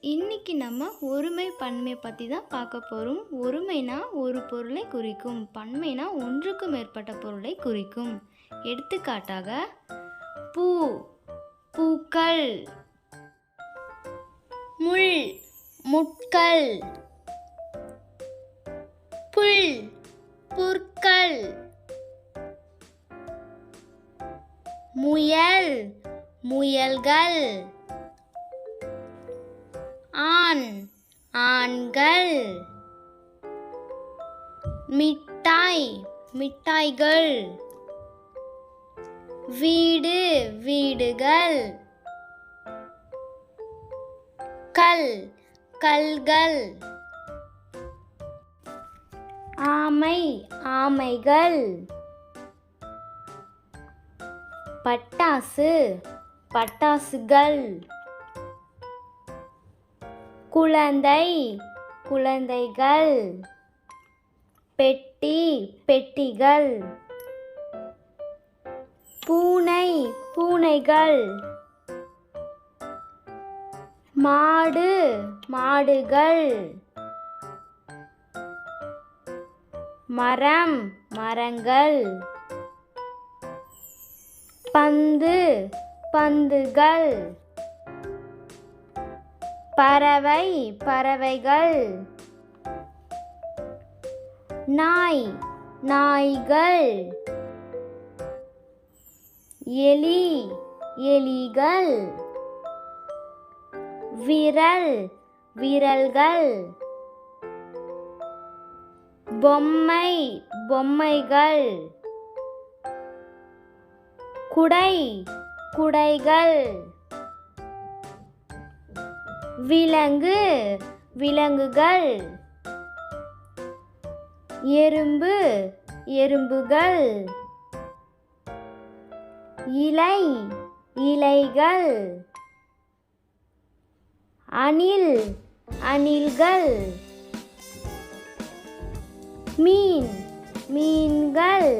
இன்னைக்கு நம்ம ஒருமை பன்மை பற்றி தான் பார்க்க போகிறோம். ஒருமைனா ஒரு பொருளை குறிக்கும், பன்மைனா ஒன்றுக்கு மேற்பட்ட பொருளை குறிக்கும். எடுத்துக்காட்டாக பூ, பூக்கள்; முள், முட்கள்; புல், புற்கள்; முயல், முயல்கள்; ஆண், ஆண்கள்; மிட்டாய், மிட்டாய்கள்; வீடு, வீடுகள்; கல், கல்கள்; ஆமை, ஆமைகள்; பட்டாசு, பட்டாசுகள்; குழந்தை, குழந்தைகள்; பெட்டி, பெட்டிகள்; பூனை, பூனைகள்; மாடு, மாடுகள்; மரம், மரங்கள்; பந்து, பந்துகள்; பறவை, பறவைகள்; நாய், நாய்கள்; எலி, எலிகள்; விரல், விரல்கள்; பொம்மை, பொம்மைகள்; குடை, குடைகள்; விலங்கு, விலங்குகள்; எறும்பு, எறும்புகள்; இலை, இலைகள்; அணில், அணில்கள்; மீன், மீன்கள்.